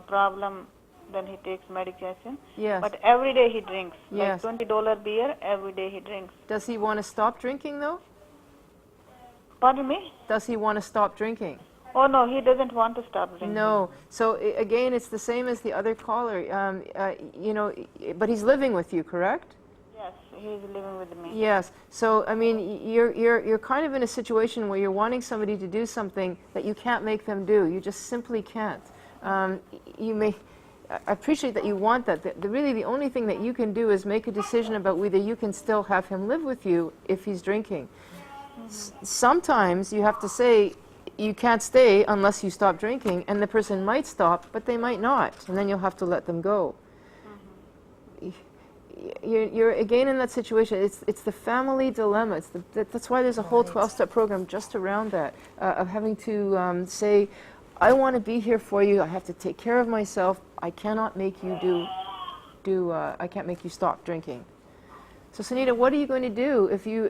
problem, then he takes medication. Yes. But every day he drinks. Yes. Like $20 beer, every day he drinks. Does he want to stop drinking, though? Pardon me? Does he want to stop drinking? Oh, no, he doesn't want to stop drinking. No. So, again, it's the same as the other caller. But he's living with you, correct? Yes, he's living with me. Yes. So, I mean, you're kind of in a situation where you're wanting somebody to do something that you can't make them do. You just simply can't. I appreciate that you want that. Really, the only thing that you can do is make a decision about whether you can still have him live with you if he's drinking. Sometimes you have to say, you can't stay unless you stop drinking, and the person might stop, but they might not, and then you'll have to let them go. You're again in that situation. It's the family dilemma. That's why there's a whole 12-step program just around that, of having to say, I want to be here for you. I have to take care of myself. I cannot make you I can't make you stop drinking. So, Sunita, what are you going to do if you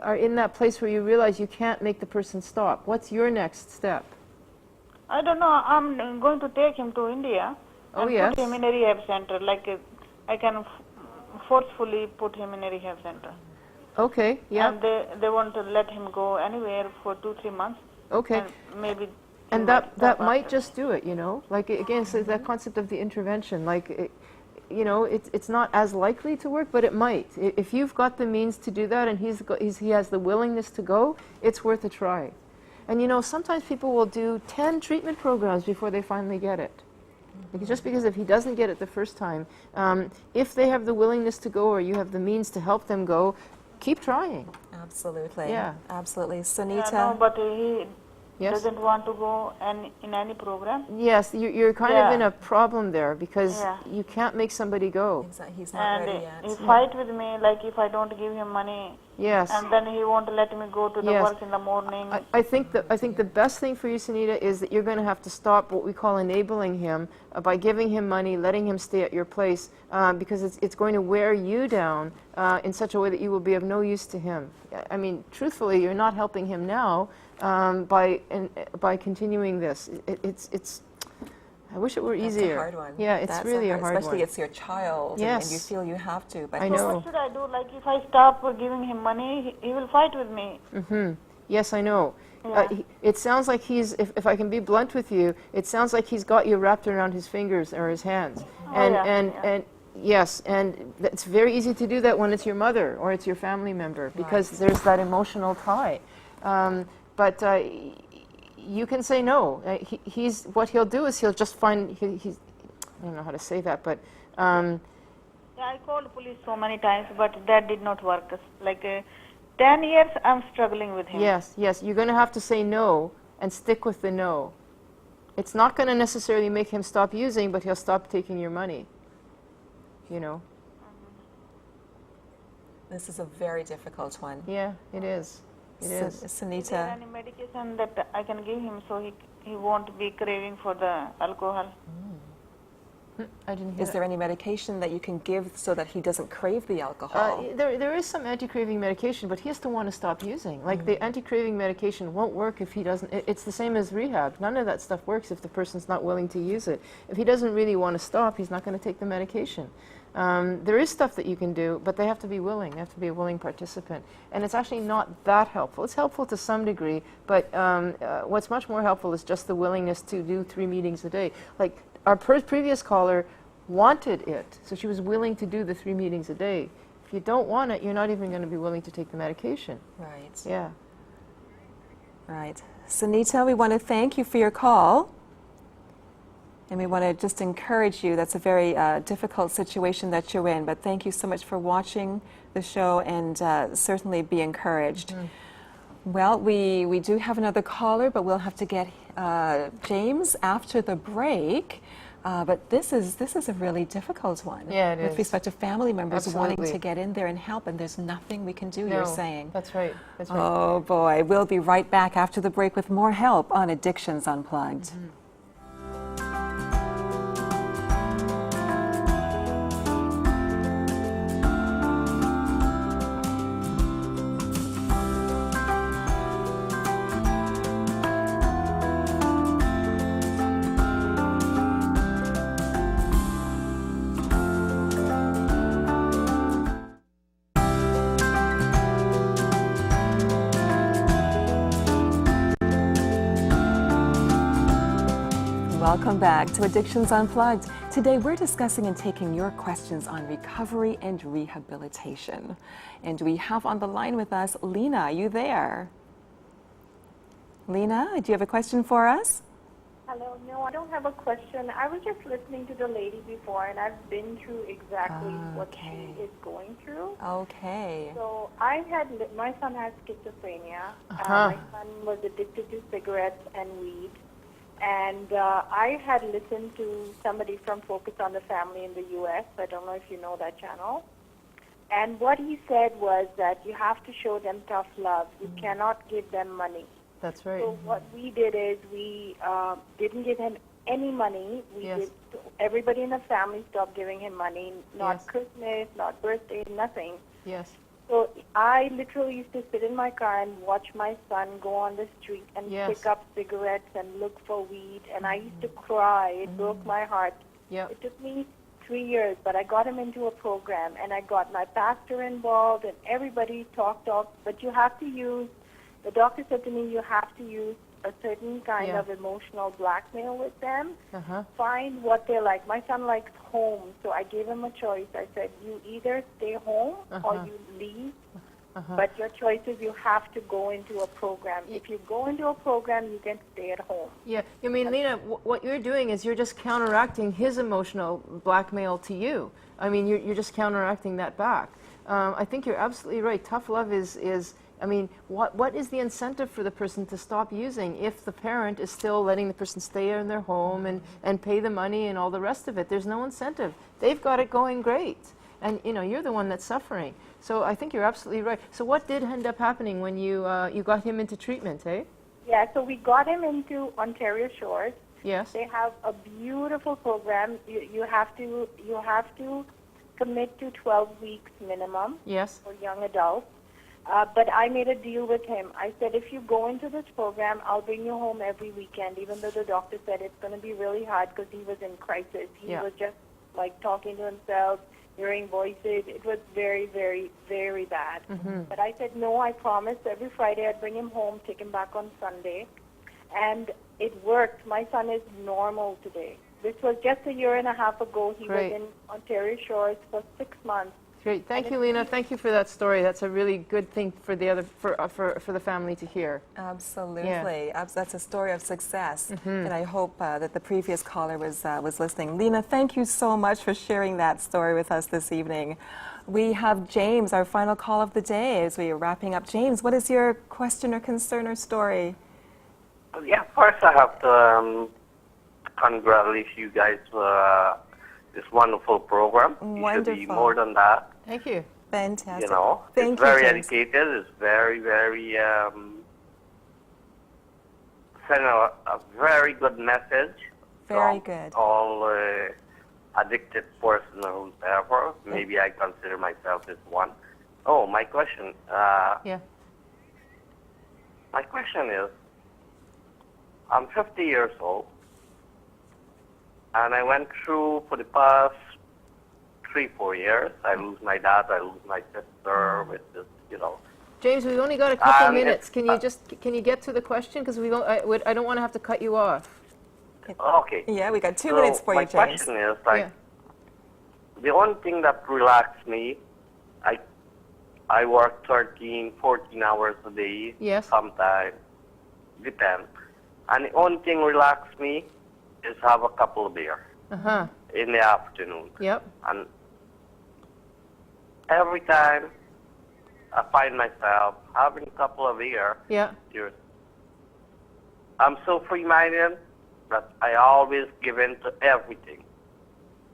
are in that place where you realize you can't make the person stop? What's your next step? I don't know. I'm going to take him to India and put him in a rehab center. Like I can forcefully put him in a rehab center. Okay. Yeah. And they want to let him go anywhere for 2-3 months. Okay. And maybe. And that might just do it. Like again, so that concept of the intervention. Like you know, it's not as likely to work, but it might. If you've got the means to do that and he has the willingness to go, it's worth a try. And you know, sometimes people will do 10 treatment programs before they finally get it. Just because if he doesn't get it the first time, if they have the willingness to go or you have the means to help them go, keep trying. Absolutely. Yeah. Absolutely. Sunita? No, but he Yes? doesn't want to go in any program. Yes, you're kind of in a problem there because you can't make somebody go. Exactly. He's not And ready yet. he fight with me, like if I don't give him money, Yes. and then he won't let me go to the Yes. work in the morning. I think the best thing for you, Sunita, is that you're going to have to stop what we call enabling him by giving him money, letting him stay at your place, because it's going to wear you down in such a way that you will be of no use to him. I mean, truthfully, you're not helping him now by continuing this. It's. I wish it were easier. That's a hard one. Yeah, it's That's really a hard one. Especially it's your child, Yes. and you feel you have to. But I So know. what should I do? Like if I stop giving him money, he will fight with me. Yes, I know. Yeah. It sounds like he's, if I can be blunt with you, it sounds like he's got you wrapped around his fingers or his hands. And yes, and it's very easy to do that when it's your mother or it's your family member because there's that emotional tie. But you can say no. He's what he'll do is he'll just find he's I don't know how to say that, but Yeah, I called police so many times, but that did not work. Like 10 years, I'm struggling with him. yes, you're going to have to say no and stick with the no. It's not going to necessarily make him stop using, but he'll stop taking your money. You know. this is a very difficult one. Yeah, it is. It is. Is there Sunita? any medication that I can give him so he won't be craving for the alcohol? I didn't hear Is that. there any medication that you can give so that he doesn't crave the alcohol? There is some anti-craving medication, but he has to want to stop using. Like the anti-craving medication won't work if he doesn't. It's the same as rehab. None of that stuff works if the person's not willing to use it. If he doesn't really want to stop, he's not going to take the medication. There is stuff that you can do, but they have to be willing. They have to be a willing participant. And it's actually not that helpful. It's helpful to some degree, but what's much more helpful is just the willingness to do 3 meetings a day. Like our previous caller wanted it, so she was willing to do the 3 meetings a day. If you don't want it, you're not even going to be willing to take the medication. Right. Yeah. Right. Sunita, we want to thank you for your call. And we want to just encourage you. That's a very difficult situation that you're in, but thank you so much for watching the show and certainly be encouraged. Well, we do have another caller, but we'll have to get James after the break. But this is a really difficult one. Yeah, it with is. respect to family members wanting Absolutely. to get in there and help, and there's nothing we can do, you're saying. That's right. That's right. Oh boy, we'll be right back after the break with more help on Addictions Unplugged. Welcome back to Addictions Unplugged. Today we're discussing and taking your questions on recovery and rehabilitation. And we have on the line with us Lena. Are you there? Lena, do you have a question for us? Hello. No, I don't have a question. I was just listening to the lady before, and I've been through exactly what she is going through. Okay. So my son has schizophrenia. Uh-huh. My son was addicted to cigarettes and weed. And I had listened to somebody from Focus on the Family in the U.S. I don't know if you know that channel. And what he said was that you have to show them tough love. You cannot give them money. That's right. So what we did is we didn't give him any money. Everybody in the family stopped giving him money. Not Christmas, not birthday, nothing. Yes. So I literally used to sit in my car and watch my son go on the street and pick up cigarettes and look for weed. And I used to cry. It broke my heart. Yep. It took me 3 years, but I got him into a program, and I got my pastor involved, and everybody talked. But you have to use, the doctor said to me, you have to use a certain kind Yeah. of emotional blackmail with them. Uh-huh. Find what they like. My son likes home, so I gave him a choice. I said, you either stay home or you leave. But your choice is you have to go into a program. If you go into a program, you can stay at home. Yeah, I mean, Lena, what you're doing is you're just counteracting his emotional blackmail to you. I mean, you're just counteracting that back. I think you're absolutely right. Tough love is I mean, what is the incentive for the person to stop using if the parent is still letting the person stay in their home and pay the money and all the rest of it? There's no incentive. They've got it going great. And, you know, you're the one that's suffering. So I think you're absolutely right. So what did end up happening when you got him into treatment, eh? Yeah, so we got him into Ontario Shores. Yes. They have a beautiful program. You have to commit to 12 weeks minimum Yes. for young adults. But I made a deal with him. I said, if you go into this program, I'll bring you home every weekend, even though the doctor said it's going to be really hard because he was in crisis. He was just like talking to himself, hearing voices. It was very, very, very bad. But I said, no, I promised every Friday I'd bring him home, take him back on Sunday. And it worked. My son is normal today. This was just a year and a half ago. He was in Ontario Shores for 6 months. Great. Thank you, Lena. Thank you for that story. That's a really good thing for the other for the family to hear. Absolutely. That's a story of success. And I hope that the previous caller was listening. Lena, thank you so much for sharing that story with us this evening. We have James, our final call of the day, as we are wrapping up. James, what is your question or concern or story? Yeah, first I have to congratulate you guys for this wonderful program. Wonderful. You should be more than that. Thank you. Fantastic. You know, Thank it's very you, James. educated. It's very, very send a very good message. Very from good. All addicted person who's ever. Maybe I consider myself as one. Oh, my question. My question is, I'm 50 years old, and I went through for the past 3-4 years. I lose my dad, I lose my sister with this, you know. James, we've only got a couple of minutes. Can you get to the question? Because I don't want to have to cut you off. Okay. Yeah, we got 2 minutes for you, James. My question is, like, the only thing that relaxes me, I work 13, 14 hours a day. Yes. Sometimes, depends. And the only thing relaxes me is have a couple of beer in the afternoon. Yep. And every time I find myself having a couple of beer, I'm so free-minded that I always give in to everything.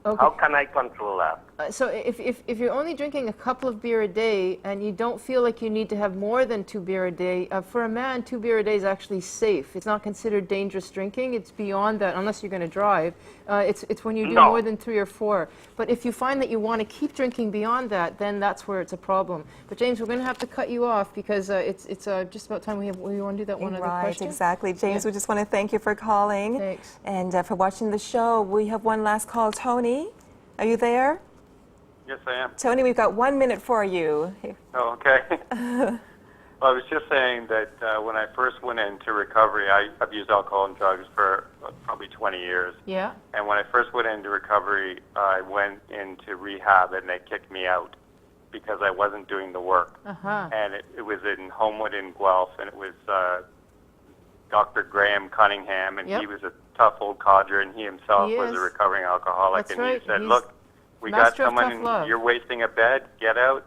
Okay. How can I control that? So if you're only drinking a couple of beer a day and you don't feel like you need to have more than 2 beer a day, for a man, 2 beer a day is actually safe. It's not considered dangerous drinking. It's beyond that, unless you're going to drive. It's when you do more than 3 or 4. But if you find that you want to keep drinking beyond that, then that's where it's a problem. But James, we're going to have to cut you off because it's just about time we want to do that one other question. Right, exactly. James, we just want to thank you for calling. Thanks. And for watching the show. We have one last call. Tony, are you there? Yes, I am. Tony, we've got 1 minute for you. Oh, okay. Well, I was just saying that when I first went into recovery, I've used alcohol and drugs for probably 20 years. Yeah. And when I first went into recovery, I went into rehab, and they kicked me out because I wasn't doing the work. And it was in Homewood in Guelph, and it was Dr. Graham Cunningham, and he was a tough old codger, and he himself was a recovering alcoholic. That's and right. He said, look, we got someone, and you're wasting a bed, get out,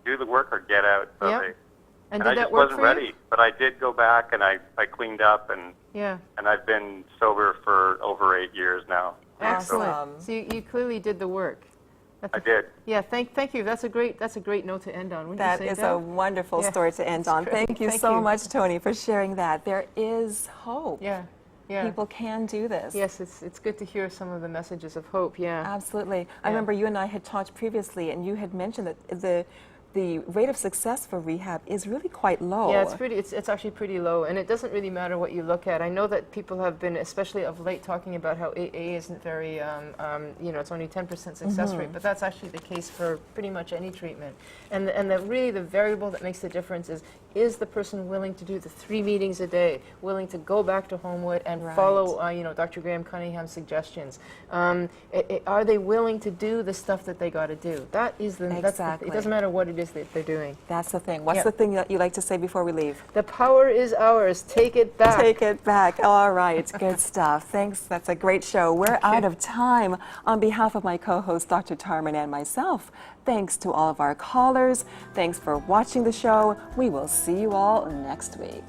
do the work or get out. So and I did that just work wasn't for ready. you? But I did go back, and I cleaned up, and I've been sober for over 8 years now. Excellent. So you clearly did the work. I did. Yeah, thank you. That's a great note to end on. That is a wonderful story to end on. Thank you so much, Tony, for sharing that. There is hope. Yeah. People can do this. Yes, it's good to hear some of the messages of hope. Yeah. Absolutely. I remember you and I had talked previously, and you had mentioned that the rate of success for rehab is really quite low. Yeah, it's actually pretty low, and it doesn't really matter what you look at. I know that people have been, especially of late, talking about how AA isn't very, it's only 10% success rate, but that's actually the case for pretty much any treatment. And really the variable that makes the difference is is the person willing to do the 3 meetings a day, willing to go back to Homewood and follow, Dr. Graham Cunningham's suggestions? Are they willing to do the stuff that they got to do? That is the, Exactly. it doesn't matter what it is that they're doing. That's the thing. What's the thing that you like to say before we leave? The power is ours. Take it back. Take it back. All right. Good stuff. Thanks. That's a great show. We're out of time. On behalf of my co-host, Dr. Tarman, and myself, thanks to all of our callers. Thanks for watching the show. We will see you all next week.